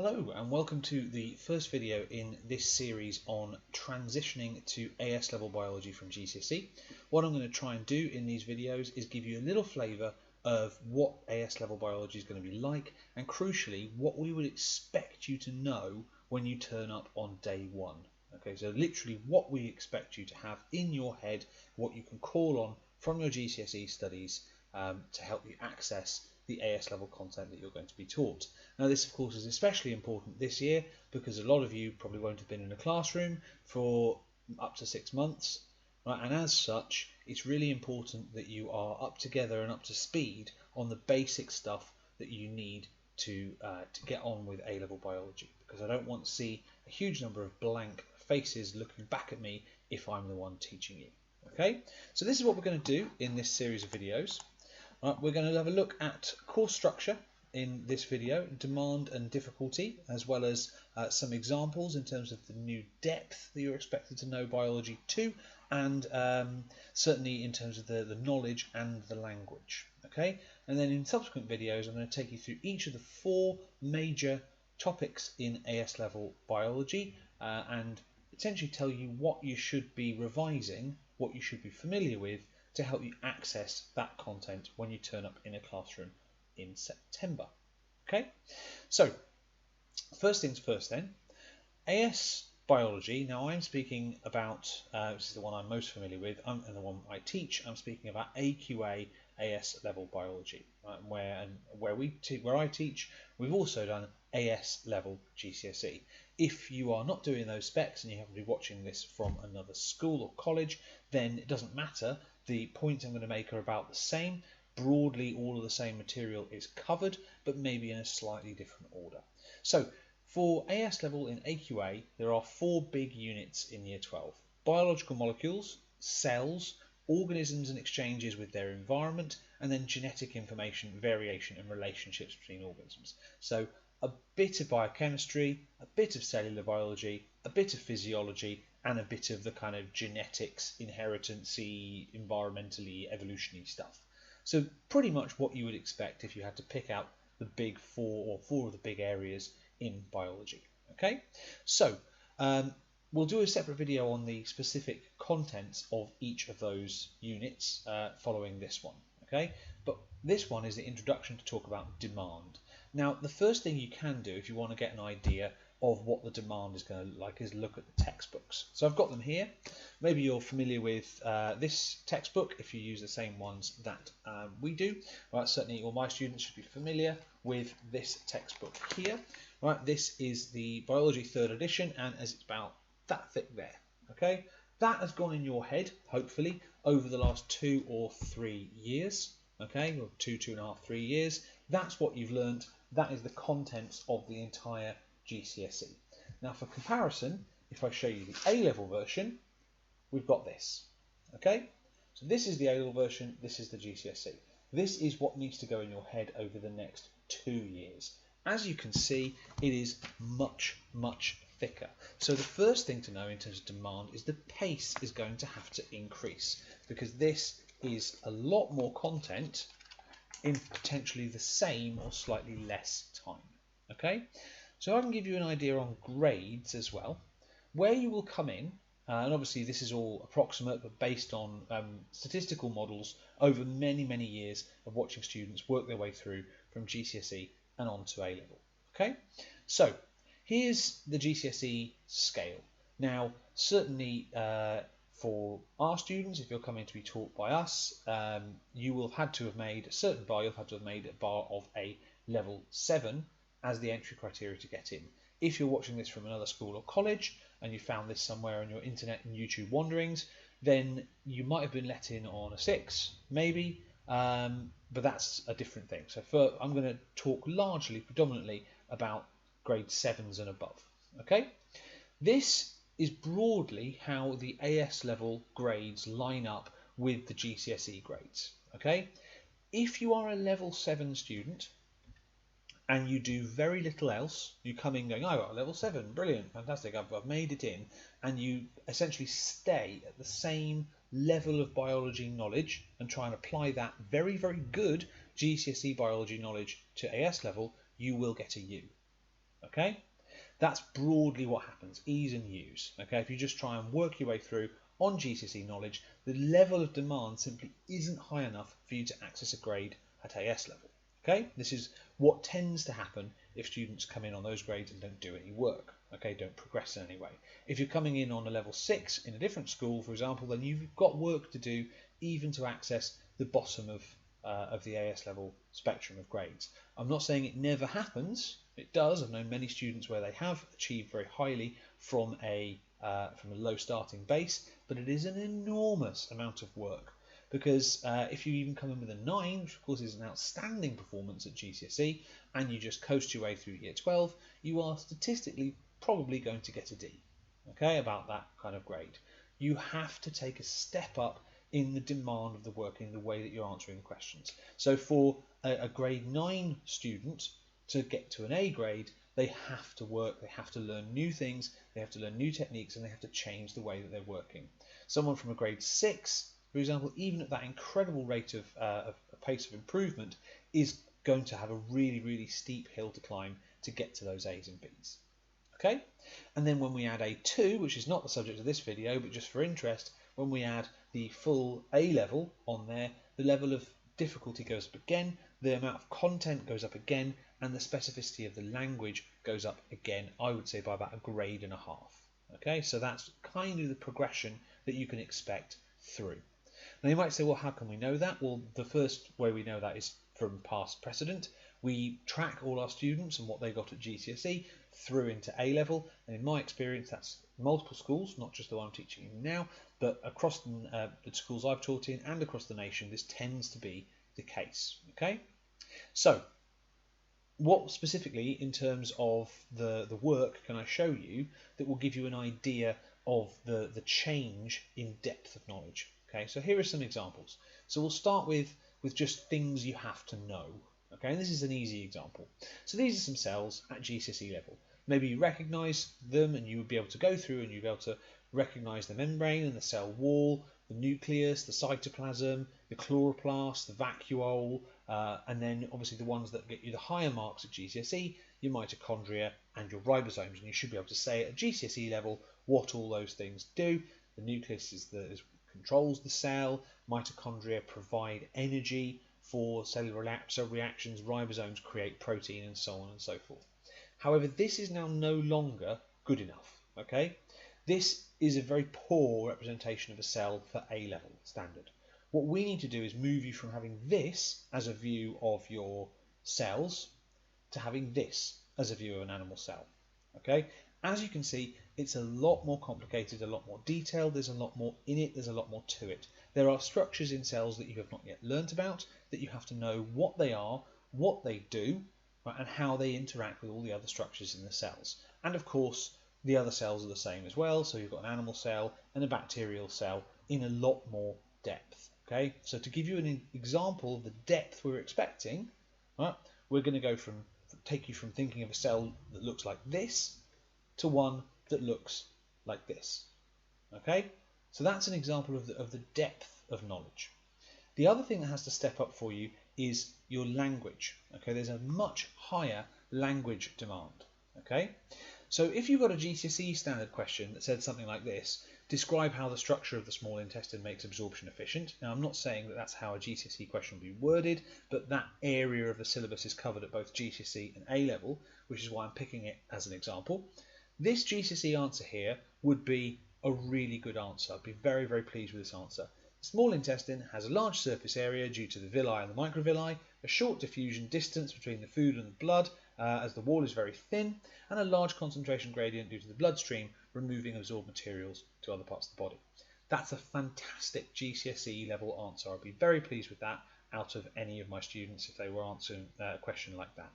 Hello and welcome to the first video in this series on transitioning to AS level biology from GCSE. What I'm going to try and do in these videos is give you a little flavour of what AS level biology is going to be like, and crucially what we would expect you to know when you turn up on day one. Okay, so literally what we expect you to have in your head, what you can call on from your GCSE studies to help you access the AS level content that you're going to be taught. Now this of course is especially important this year because a lot of you probably won't have been in a classroom for up to 6 months, right? And as such it's really important that you are up together and up to speed on the basic stuff that you need to get on with A-level biology, because I don't want to see a huge number of blank faces looking back at me if I'm the one teaching you. Okay, so this is what we're going to do in this series of videos. Right, we're going to have a look at course structure in this video, demand and difficulty, as well as some examples in terms of the new depth that you're expected to know biology to, and certainly in terms of the knowledge and the language. Okay, and then in subsequent videos I'm going to take you through each of the 4 major topics in AS level biology and essentially tell you what you should be revising, what you should be familiar with, to help you access that content when you turn up in a classroom in September. Okay, so first things first then, AS biology. Now I'm speaking about, this is the one I'm most familiar with and the one I teach. I'm speaking about AQA AS level biology, right? Where I teach, we've also done AS level GCSE. If you are not doing those specs and you happen to be watching this from another school or college, then it doesn't matter. The points I'm going to make are about the same. Broadly, all of the same material is covered, but maybe in a slightly different order. So for AS level in AQA, there are 4 big units in year 12. Biological molecules, cells, organisms and exchanges with their environment, and then genetic information, variation and relationships between organisms. So a bit of biochemistry, a bit of cellular biology, a bit of physiology, and a bit of the kind of genetics, inheritance-y, environmentally, evolutionary stuff. So pretty much what you would expect if you had to pick out the big 4 or 4 of the big areas in biology. Okay, so we'll do a separate video on the specific contents of each of those units following this one. Okay, but this one is the introduction to talk about demand. Now the first thing you can do if you want to get an idea of what the demand is going to look like is look at the textbooks. So I've got them here. Maybe you're familiar with this textbook if you use the same ones that we do. Right, certainly all my students should be familiar with this textbook here. Right, this is the biology 3rd edition, and as it's about that thick there. Okay, that has gone in your head hopefully over the last 2 or 3 years. Okay, or 2.5, 3 years. That's what you've learnt. That is the contents of the entire GCSE. Now for comparison, if I show you the A-level version, we've got this. Okay, so this is the A-level version, this is the GCSE. This is what needs to go in your head over the next 2 years. As you can see, it is much thicker. So the first thing to know in terms of demand is the pace is going to have to increase, because this is a lot more content in potentially the same or slightly less time. Okay, so I can give you an idea on grades as well, where you will come in, and obviously this is all approximate but based on statistical models over many years of watching students work their way through from GCSE and on to A-level. Okay, so here's the GCSE scale. Now certainly for our students, if you're coming to be taught by us, you will have had to have made a certain bar. You'll have to have made a bar of a level 7 as the entry criteria to get in. If you're watching this from another school or college and you found this somewhere on your internet and YouTube wanderings, then you might have been let in on a 6, maybe, but that's a different thing. So I'm going to talk predominantly about grade 7s and above. Okay, this is broadly how the AS level grades line up with the GCSE grades. Okay, if you are a level 7 student and you do very little else, you come in going, I got a level 7, brilliant, fantastic, I've made it in, and you essentially stay at the same level of biology knowledge and try and apply that very good GCSE biology knowledge to AS level, you will get a U. Okay, that's broadly what happens, E's and U's. Okay, if you just try and work your way through on GCSE knowledge, the level of demand simply isn't high enough for you to access a grade at AS level. Okay, this is what tends to happen if students come in on those grades and don't do any work. Okay, don't progress in any way. If you're coming in on a level 6 in a different school, for example, then you've got work to do even to access the bottom of the AS level spectrum of grades. I'm not saying it never happens. It does. I've known many students where they have achieved very highly from a low starting base, but it is an enormous amount of work. Because if you even come in with a 9, which of course is an outstanding performance at GCSE, and you just coast your way through year 12, you are statistically probably going to get a D. Okay, about that kind of grade. You have to take a step up in the demand of the work, in the way that you're answering questions. So for a grade 9 student to get to an A grade, they have to work, they have to learn new things, they have to learn new techniques, and they have to change the way that they're working. Someone from a grade 6, for example, even at that incredible rate of pace of improvement, is going to have a really, really steep hill to climb to get to those A's and B's. Okay, and then when we add A2, which is not the subject of this video, but just for interest, when we add the full A level on there, the level of difficulty goes up again, the amount of content goes up again, and the specificity of the language goes up again, I would say by about a grade and a half. Okay, so that's kind of the progression that you can expect through. Now you might say, well, how can we know that? Well, the first way we know that is from past precedent. We track all our students and what they got at GCSE through into A level, and in my experience that's multiple schools, not just the one I'm teaching in now, but across the schools I've taught in and across the nation, this tends to be the case. Okay, so what specifically in terms of the work can I show you that will give you an idea of the change in depth of knowledge? Okay, so here are some examples. So we'll start with just things you have to know. Okay, and this is an easy example. So these are some cells at GCSE level. Maybe you recognise them and you would be able to go through and you'd be able to recognise the membrane and the cell wall, the nucleus, the cytoplasm, the chloroplast, the vacuole, and then obviously the ones that get you the higher marks at GCSE, your mitochondria and your ribosomes. And you should be able to say at GCSE level what all those things do. The nucleus controls the cell, mitochondria provide energy for cellular reactions, ribosomes create protein, and so on and so forth. However, this is now no longer good enough. Okay, this is a very poor representation of a cell for A level standard. What we need to do is move you from having this as a view of your cells to having this as a view of an animal cell. Okay, as you can see, it's a lot more complicated, a lot more detailed, there's a lot more in it, there's a lot more to it. There are structures in cells that you have not yet learnt about, that you have to know what they are, what they do, right, and how they interact with all the other structures in the cells. And of course, the other cells are the same as well, so you've got an animal cell and a bacterial cell in a lot more depth. Okay, so to give you an example of the depth we're expecting, right, we're going to take you from thinking of a cell that looks like this to one that looks like this. Okay, so that's an example of the depth of knowledge. The other thing that has to step up for you is your language. Okay, there's a much higher language demand. Okay, so if you've got a GCSE standard question that said something like this, describe how the structure of the small intestine makes absorption efficient. Now, I'm not saying that that's how a GCSE question will be worded, but that area of the syllabus is covered at both GCSE and A level, which is why I'm picking it as an example. This GCSE answer here would be a really good answer. I'd be very, very pleased with this answer. The small intestine has a large surface area due to the villi and the microvilli, a short diffusion distance between the food and the blood, as the wall is very thin, and a large concentration gradient due to the bloodstream removing absorbed materials to other parts of the body. That's a fantastic GCSE level answer. I'd be very pleased with that out of any of my students if they were answering a question like that.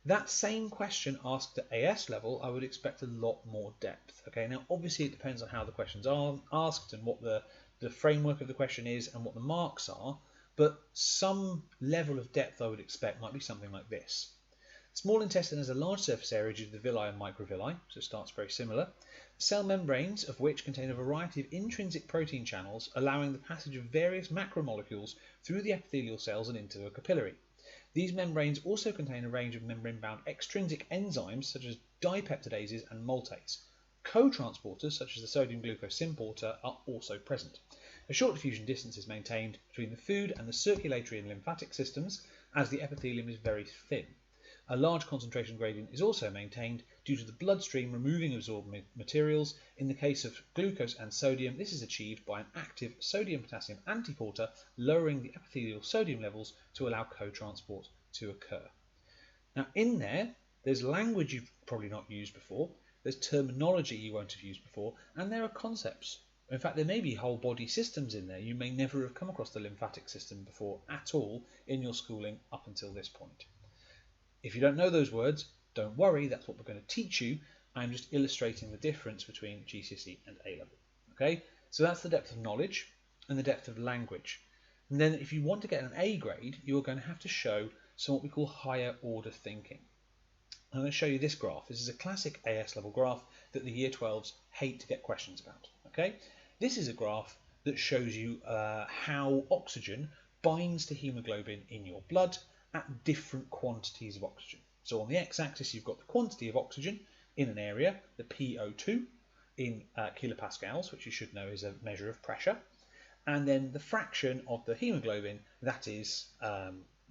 That same question asked at AS level, I would expect a lot more depth. Okay, now obviously it depends on how the questions are asked and what the framework of the question is and what the marks are, but some level of depth I would expect might be something like this. Small intestine has a large surface area due to the villi and microvilli, so it starts very similar. Cell membranes of which contain a variety of intrinsic protein channels allowing the passage of various macromolecules through the epithelial cells and into a capillary. These membranes also contain a range of membrane-bound extrinsic enzymes such as dipeptidases and maltase. Co-transporters such as the sodium glucose symporter are also present. A short diffusion distance is maintained between the food and the circulatory and lymphatic systems as the epithelium is very thin. A large concentration gradient is also maintained due to the bloodstream removing absorbed materials. In the case of glucose and sodium, this is achieved by an active sodium-potassium antiporter lowering the epithelial sodium levels to allow co-transport to occur. Now in there's language you've probably not used before, there's terminology you won't have used before, and there are concepts. In fact, there may be whole body systems in there. You may never have come across the lymphatic system before at all in your schooling up until this point. If you don't know those words, don't worry, that's what we're going to teach you. I'm just illustrating the difference between GCSE and A-level. Okay, so that's the depth of knowledge and the depth of language. And then if you want to get an A grade, you're going to have to show some what we call higher order thinking. I'm going to show you this graph. This is a classic AS level graph that the Year 12s hate to get questions about. Okay, this is a graph that shows you how oxygen binds to hemoglobin in your blood at different quantities of oxygen. So on the x-axis you've got the quantity of oxygen in an area, the PO2 in kilopascals, which you should know is a measure of pressure, and then the fraction of the hemoglobin that is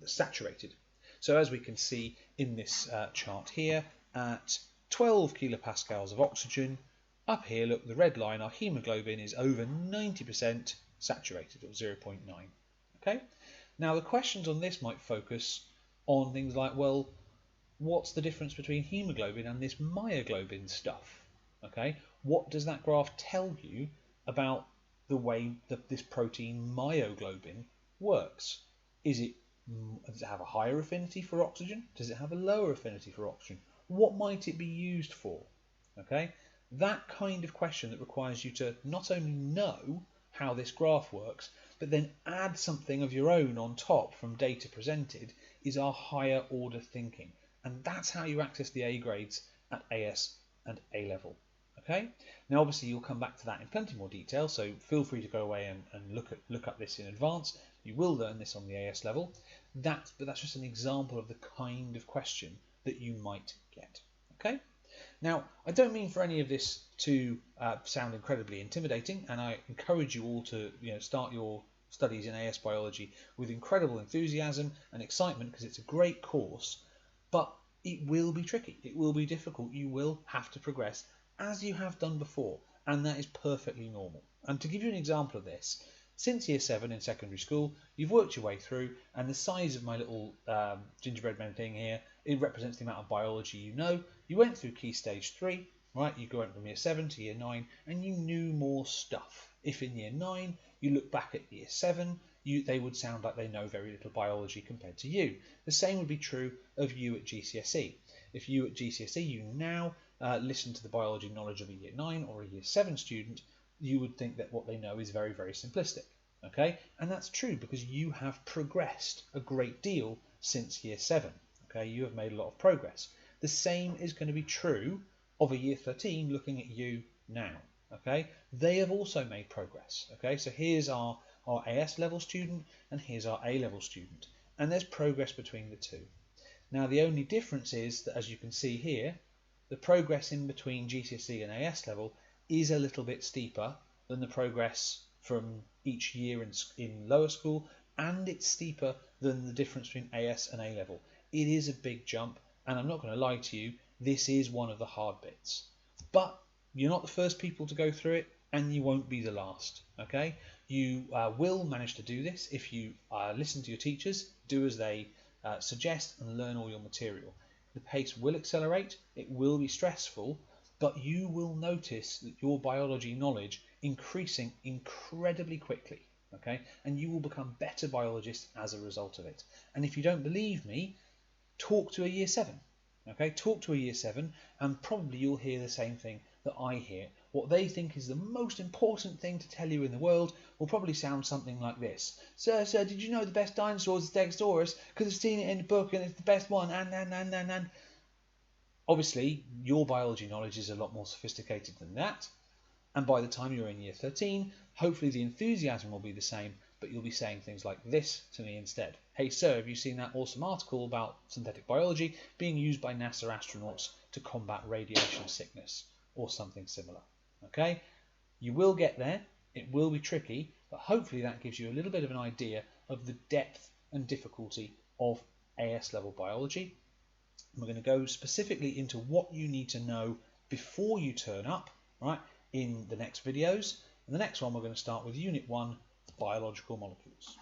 saturated. So as we can see in this chart here, at 12 kilopascals of oxygen, up here, look, the red line, our hemoglobin is over 90% saturated, or 0.9. Okay. Now the questions on this might focus on things like, well, what's the difference between hemoglobin and this myoglobin stuff? Okay, what does that graph tell you about the way that this protein myoglobin works? Does it have a higher affinity for oxygen? Does it have a lower affinity for oxygen? What might it be used for? Okay, that kind of question that requires you to not only know how this graph works, but then add something of your own on top from data presented is our higher order thinking. And that's how you access the A grades at AS and A level. Okay. Now obviously you'll come back to that in plenty more detail, so feel free to go away and look up this in advance. You will learn this on the AS level. But that's just an example of the kind of question that you might get. Okay. Now, I don't mean for any of this to sound incredibly intimidating, and I encourage you all to start your studies in AS biology with incredible enthusiasm and excitement, because it's a great course, but it will be tricky, it will be difficult, you will have to progress as you have done before, and that is perfectly normal. And to give you an example of this, since Year 7 in secondary school, you've worked your way through, and the size of my little gingerbread man thing here, it represents the amount of biology you know. You went through Key Stage 3, right? You went from Year 7 to Year 9, and you knew more stuff. If in Year 9 you look back at Year 7, they would sound like they know very little biology compared to you. The same would be true of you at GCSE. If you at GCSE, you now listen to the biology knowledge of a Year 9 or a Year 7 student, you would think that what they know is very, very simplistic. Okay, and that's true because you have progressed a great deal since Year 7. Okay, you have made a lot of progress. The same is going to be true of a Year 13 looking at you now. Okay, they have also made progress. Okay, so here's our AS level student and here's our A level student, and there's progress between the two. Now the only difference is that, as you can see here, the progress in between GCSE and AS level is a little bit steeper than the progress from each year in lower school, and it's steeper than the difference between AS and A level. It is a big jump, and I'm not going to lie to you, this is one of the hard bits. But you're not the first people to go through it, and you won't be the last. Okay, you will manage to do this if you listen to your teachers, do as they suggest, and learn all your material. The pace will accelerate, it will be stressful, but you will notice that your biology knowledge increasing incredibly quickly. Okay, and you will become better biologists as a result of it. And if you don't believe me, talk to a Year 7. Okay, talk to a Year 7, and probably you'll hear the same thing that I hear. What they think is the most important thing to tell you in the world will probably sound something like this. Sir, did you know the best dinosaur is the Stegosaurus? Because I've seen it in the book and it's the best one, and. Obviously, your biology knowledge is a lot more sophisticated than that. And by the time you're in Year 13, hopefully the enthusiasm will be the same, but you'll be saying things like this to me instead. Hey sir, have you seen that awesome article about synthetic biology being used by NASA astronauts to combat radiation sickness, or something similar? Okay, you will get there. It will be tricky, but hopefully that gives you a little bit of an idea of the depth and difficulty of AS level biology. We're going to go specifically into what you need to know before you turn up, right, in the next videos. In the next one, we're going to start with Unit 1, Biological Molecules.